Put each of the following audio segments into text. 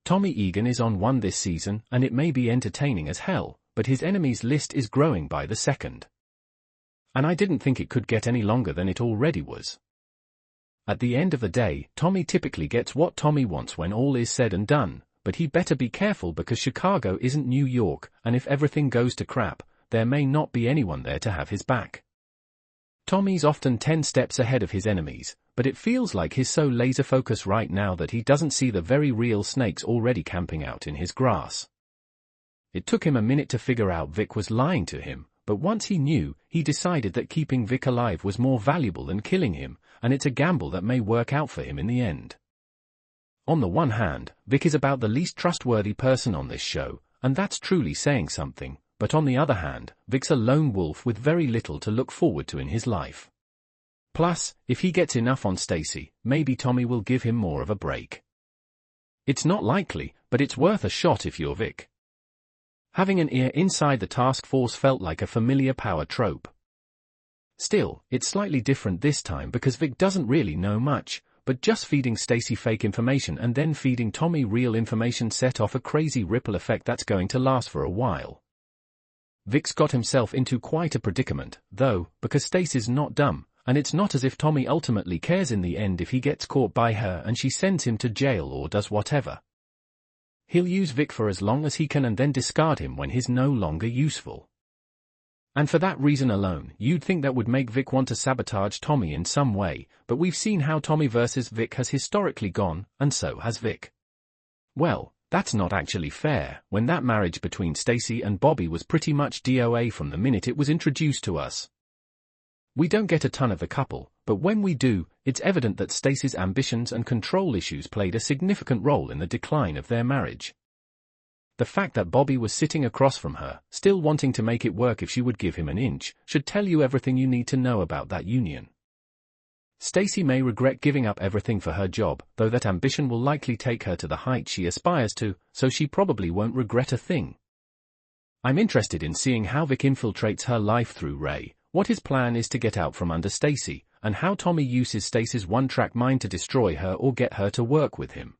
Tommy Egan is on one this season, and it may be entertaining as hell, but his enemies list is growing by the second. And I didn't think it could get any longer than it already was. At the end of the day, Tommy typically gets what Tommy wants when all is said and done, but he better be careful because Chicago isn't New York, and if everything goes to crap, there may not be anyone there to have his back. Tommy's often 10 steps ahead of his enemies, but it feels like he's so laser-focused right now that he doesn't see the very real snakes already camping out in his grass. It took him a minute to figure out Vic was lying to him, but once he knew, he decided that keeping Vic alive was more valuable than killing him, and it's a gamble that may work out for him in the end. On the one hand, Vic is about the least trustworthy person on this show, and that's truly saying something, but on the other hand, Vic's a lone wolf with very little to look forward to in his life. Plus, if he gets enough on Stacy, maybe Tommy will give him more of a break. It's not likely, but it's worth a shot if you're Vic. Having an ear inside the task force felt like a familiar power trope. Still, it's slightly different this time because Vic doesn't really know much, but just feeding Stacy fake information and then feeding Tommy real information set off a crazy ripple effect that's going to last for a while. Vic's got himself into quite a predicament, though, because Stacy's not dumb, and it's not as if Tommy ultimately cares in the end if he gets caught by her and she sends him to jail or does whatever. He'll use Vic for as long as he can and then discard him when he's no longer useful. And for that reason alone, you'd think that would make Vic want to sabotage Tommy in some way, but we've seen how Tommy versus Vic has historically gone, and so has Vic. Well, that's not actually fair, when that marriage between Stacy and Bobby was pretty much DOA from the minute it was introduced to us. We don't get a ton of the couple, but when we do, it's evident that Stacy's ambitions and control issues played a significant role in the decline of their marriage. The fact that Bobby was sitting across from her, still wanting to make it work if she would give him an inch, should tell you everything you need to know about that union. Stacy may regret giving up everything for her job, though that ambition will likely take her to the height she aspires to, so she probably won't regret a thing. I'm interested in seeing how Vic infiltrates her life through Ray, what his plan is to get out from under Stacy, and how Tommy uses Stacy's one-track mind to destroy her or get her to work with him.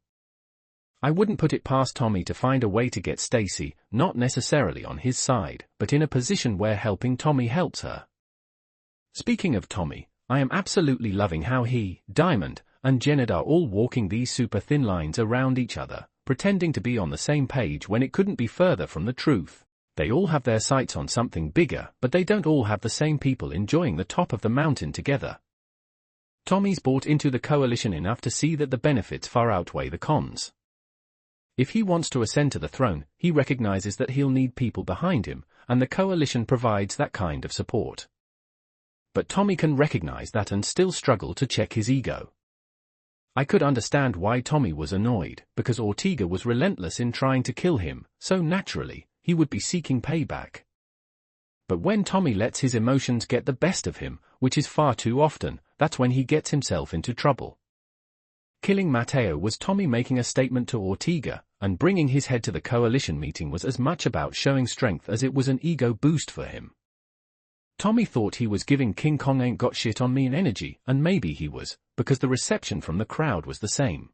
I wouldn't put it past Tommy to find a way to get Stacy, not necessarily on his side, but in a position where helping Tommy helps her. Speaking of Tommy, I am absolutely loving how he, Diamond, and Jenard are all walking these super thin lines around each other, pretending to be on the same page when it couldn't be further from the truth. They all have their sights on something bigger, but they don't all have the same people enjoying the top of the mountain together. Tommy's bought into the coalition enough to see that the benefits far outweigh the cons. If he wants to ascend to the throne, he recognizes that he'll need people behind him, and the coalition provides that kind of support. But Tommy can recognize that and still struggle to check his ego. I could understand why Tommy was annoyed, because Ortega was relentless in trying to kill him, so naturally, he would be seeking payback. But when Tommy lets his emotions get the best of him, which is far too often, that's when he gets himself into trouble. Killing Mateo was Tommy making a statement to Ortega, and bringing his head to the coalition meeting was as much about showing strength as it was an ego boost for him. Tommy thought he was giving King Kong ain't got shit on me energy, and maybe he was, because the reception from the crowd was the same.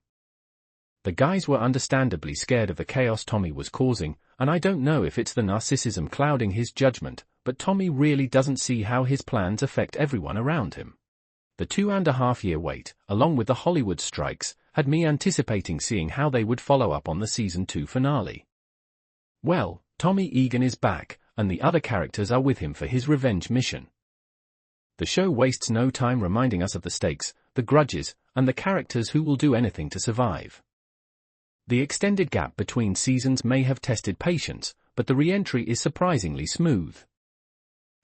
The guys were understandably scared of the chaos Tommy was causing, and I don't know if it's the narcissism clouding his judgment, but Tommy really doesn't see how his plans affect everyone around him. The 2.5-year wait, along with the Hollywood strikes, had me anticipating seeing how they would follow up on the season 2 finale. Well, Tommy Egan is back, and the other characters are with him for his revenge mission. The show wastes no time reminding us of the stakes, the grudges, and the characters who will do anything to survive. The extended gap between seasons may have tested patience, but the re-entry is surprisingly smooth.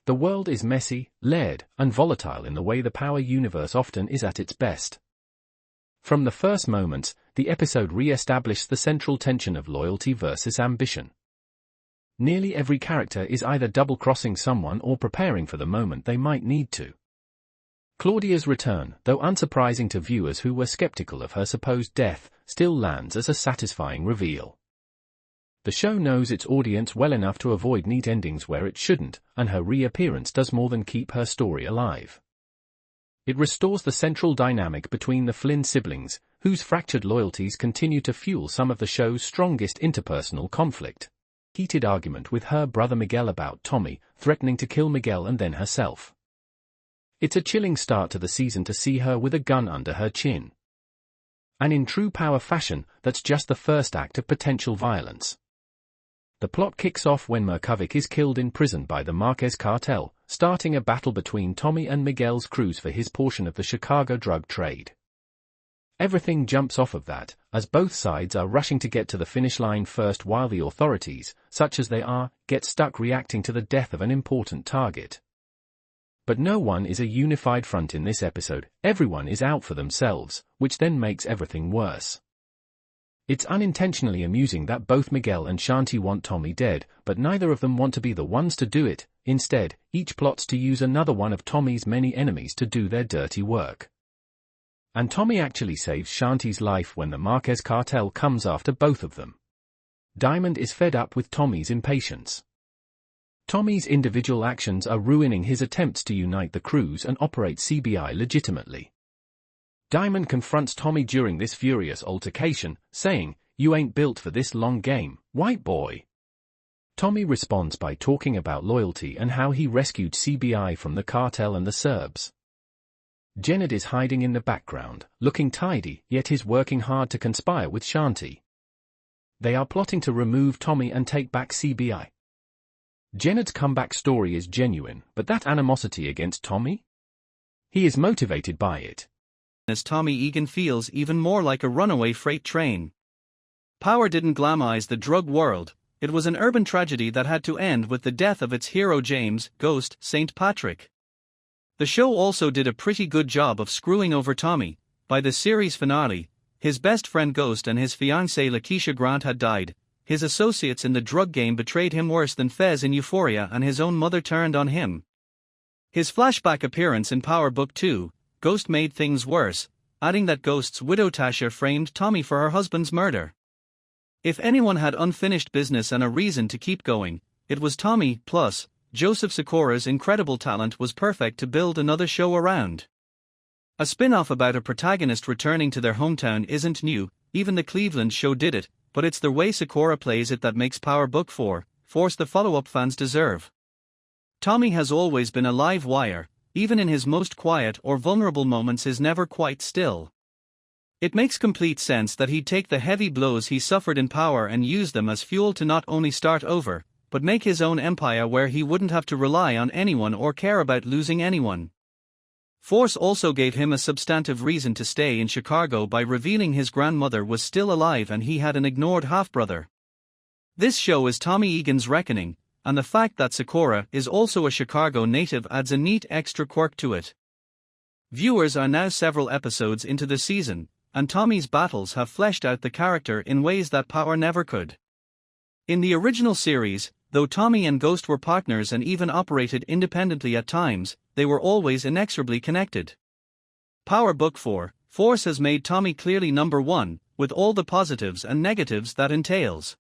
The world is messy, layered, and volatile in the way the power universe often is at its best. From the first moments, the episode re-established the central tension of loyalty versus ambition. Nearly every character is either double-crossing someone or preparing for the moment they might need to. Claudia's return, though unsurprising to viewers who were skeptical of her supposed death, still lands as a satisfying reveal. The show knows its audience well enough to avoid neat endings where it shouldn't, and her reappearance does more than keep her story alive. It restores the central dynamic between the Flynn siblings, whose fractured loyalties continue to fuel some of the show's strongest interpersonal conflict. Heated argument with her brother Miguel about Tommy, threatening to kill Miguel and then herself. It's a chilling start to the season to see her with a gun under her chin. And in true power fashion, that's just the first act of potential violence. The plot kicks off when Mirkovic is killed in prison by the Marquez cartel, starting a battle between Tommy and Miguel's crews for his portion of the Chicago drug trade. Everything jumps off of that, as both sides are rushing to get to the finish line first while the authorities, such as they are, get stuck reacting to the death of an important target. But no one is a unified front in this episode, everyone is out for themselves, which then makes everything worse. It's unintentionally amusing that both Miguel and Shanti want Tommy dead, but neither of them want to be the ones to do it. Instead, each plots to use another one of Tommy's many enemies to do their dirty work. And Tommy actually saves Shanti's life when the Marquez cartel comes after both of them. Diamond is fed up with Tommy's impatience. Tommy's individual actions are ruining his attempts to unite the crews and operate CBI legitimately. Diamond confronts Tommy during this furious altercation, saying, "You ain't built for this long game, white boy." Tommy responds by talking about loyalty and how he rescued CBI from the cartel and the Serbs. Jenard is hiding in the background, looking tidy, yet is working hard to conspire with Shanti. They are plotting to remove Tommy and take back CBI. Jenard's comeback story is genuine, but that animosity against Tommy? He is motivated by it. As Tommy, Egan feels even more like a runaway freight train. Power didn't glamorize the drug world, it was an urban tragedy that had to end with the death of its hero James "Ghost" St. Patrick. The show also did a pretty good job of screwing over Tommy. By the series finale, his best friend Ghost and his fiancée Lakeisha Grant had died, his associates in the drug game betrayed him worse than Fez in Euphoria, and his own mother turned on him. His flashback appearance in Power Book 2, Ghost, made things worse, adding that Ghost's widow Tasha framed Tommy for her husband's murder. If anyone had unfinished business and a reason to keep going, it was Tommy. Plus, Joseph Sikora's incredible talent was perfect to build another show around. A spin-off about a protagonist returning to their hometown isn't new, even the Cleveland show did it, but it's the way Sikora plays it that makes Power Book 4 force the follow-up fans deserve. Tommy has always been a live wire, even in his most quiet or vulnerable moments is never quite still. It makes complete sense that he'd take the heavy blows he suffered in Power and use them as fuel to not only start over, but make his own empire where he wouldn't have to rely on anyone or care about losing anyone. Force also gave him a substantive reason to stay in Chicago by revealing his grandmother was still alive and he had an ignored half-brother. This show is Tommy Egan's reckoning, and the fact that Sikora is also a Chicago native adds a neat extra quirk to it. Viewers are now several episodes into the season, and Tommy's battles have fleshed out the character in ways that Power never could. In the original series, though Tommy and Ghost were partners and even operated independently at times, they were always inexorably connected. Power Book 4, Force has made Tommy clearly number one, with all the positives and negatives that entails.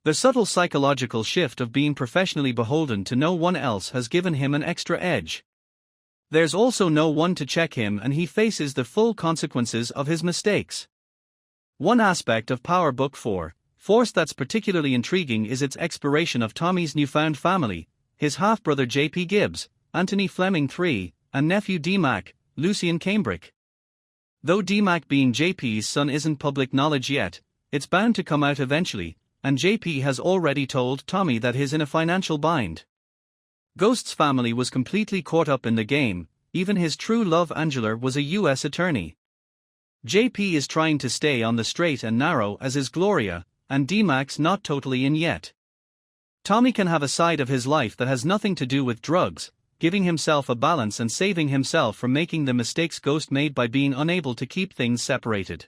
The subtle psychological shift of being professionally beholden to no one else has given him an extra edge. There's also no one to check him and he faces the full consequences of his mistakes. One aspect of Power Book 4, Force that's particularly intriguing is its exploration of Tommy's newfound family, his half-brother J.P. Gibbs, Anthony Fleming III, and nephew D-Mac, Lucien Cambric. Though D-Mac being J.P.'s son isn't public knowledge yet, it's bound to come out eventually, and J.P. has already told Tommy that he's in a financial bind. Ghost's family was completely caught up in the game, even his true love Angela was a U.S. attorney. J.P. is trying to stay on the straight and narrow as is Gloria, and D-Mac's not totally in yet. Tommy can have a side of his life that has nothing to do with drugs, giving himself a balance and saving himself from making the mistakes Ghost made by being unable to keep things separated.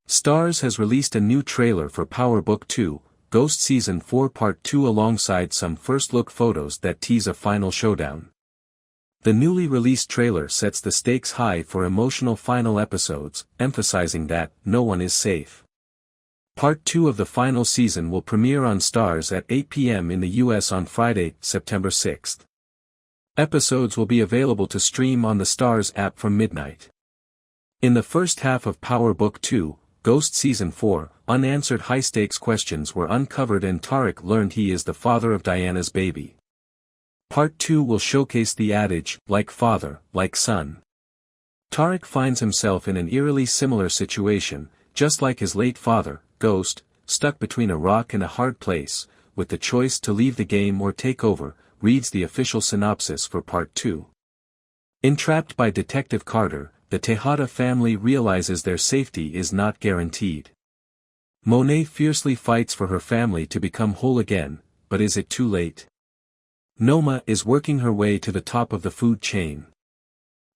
Starz has released a new trailer for Power Book 2, Ghost Season 4 Part 2 alongside some first-look photos that tease a final showdown. The newly released trailer sets the stakes high for emotional final episodes, emphasizing that no one is safe. Part 2 of the final season will premiere on Starz at 8 p.m. in the US on Friday, September 6. Episodes will be available to stream on the Stars app from midnight. In the first half of Power Book 2, Ghost Season 4, unanswered high-stakes questions were uncovered and Tarek learned he is the father of Diana's baby. Part 2 will showcase the adage, like father, like son. Tarek finds himself in an eerily similar situation, just like his late father, Ghost, stuck between a rock and a hard place, with the choice to leave the game or take over, reads the official synopsis for Part 2. Entrapped by Detective Carter, the Tejada family realizes their safety is not guaranteed. Monet fiercely fights for her family to become whole again, but is it too late? Noma is working her way to the top of the food chain.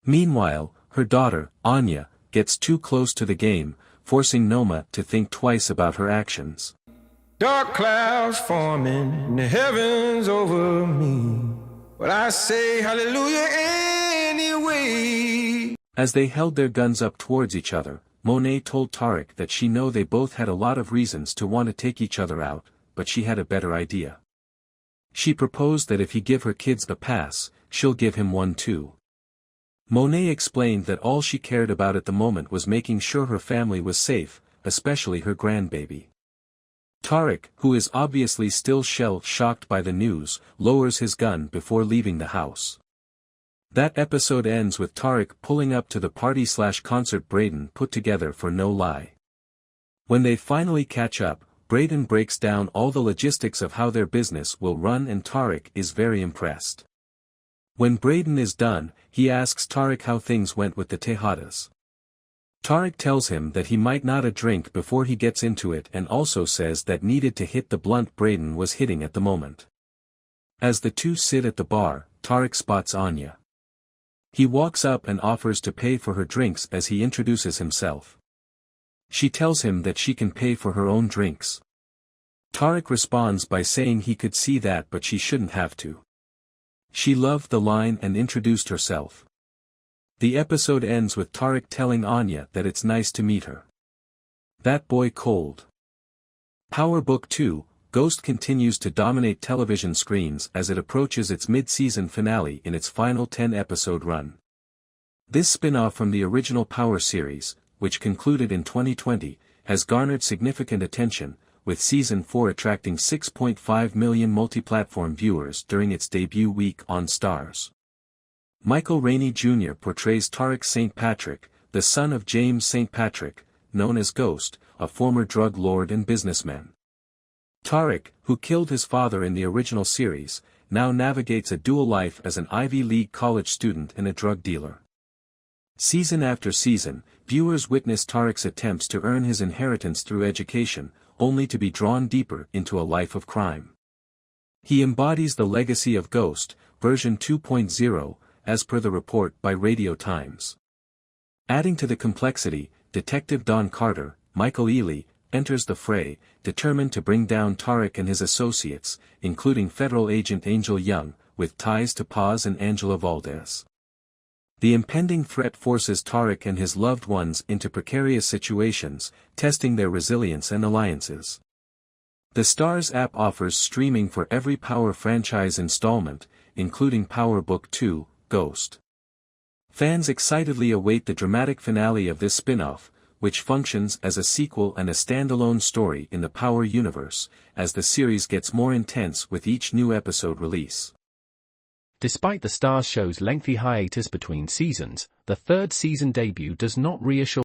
Meanwhile, her daughter, Anya, gets too close to the game, forcing Noma to think twice about her actions. Dark clouds forming in the heavens over me, but I say hallelujah anyway. As they held their guns up towards each other, Monet told Tarek that she knew they both had a lot of reasons to want to take each other out, but she had a better idea. She proposed that if he give her kids a pass, she'll give him one too. Monet explained that all she cared about at the moment was making sure her family was safe, especially her grandbaby. Tarek, who is obviously still shell-shocked by the news, lowers his gun before leaving the house. That episode ends with Tarek pulling up to the party/concert Braden put together for No Lie. When they finally catch up, Braden breaks down all the logistics of how their business will run and Tarek is very impressed. When Braden is done, he asks Tarek how things went with the Tejadas. Tarek tells him that he might not drink before he gets into it and also says that needed to hit the blunt Braden was hitting at the moment. As the two sit at the bar, Tarek spots Anya. He walks up and offers to pay for her drinks as he introduces himself. She tells him that she can pay for her own drinks. Tarek responds by saying he could see that but she shouldn't have to. She loved the line and introduced herself. The episode ends with Tarek telling Anya that it's nice to meet her. That boy cold. Power Book 2, Ghost continues to dominate television screens as it approaches its mid-season finale in its final 10-episode run. This spin-off from the original Power series, which concluded in 2020, has garnered significant attention, with Season 4 attracting 6.5 million multi-platform viewers during its debut week on Stars. Michael Rainey Jr. portrays Tarek St. Patrick, the son of James St. Patrick, known as Ghost, a former drug lord and businessman. Tarek, who killed his father in the original series, now navigates a dual life as an Ivy League college student and a drug dealer. Season after season, viewers witness Tarek's attempts to earn his inheritance through education, only to be drawn deeper into a life of crime. He embodies the legacy of Ghost, version 2.0, as per the report by Radio Times. Adding to the complexity, Detective Don Carter, Michael Ealy, enters the fray, determined to bring down Tarek and his associates, including federal agent Angel Young, with ties to Paz and Angela Valdez. The impending threat forces Tarek and his loved ones into precarious situations, testing their resilience and alliances. The Stars app offers streaming for every Power franchise installment, including Power Book 2, Ghost. Fans excitedly await the dramatic finale of this spin-off, which functions as a sequel and a standalone story in the Power universe, as the series gets more intense with each new episode release. Despite the Stars show's lengthy hiatus between seasons, the third season debut does not reassure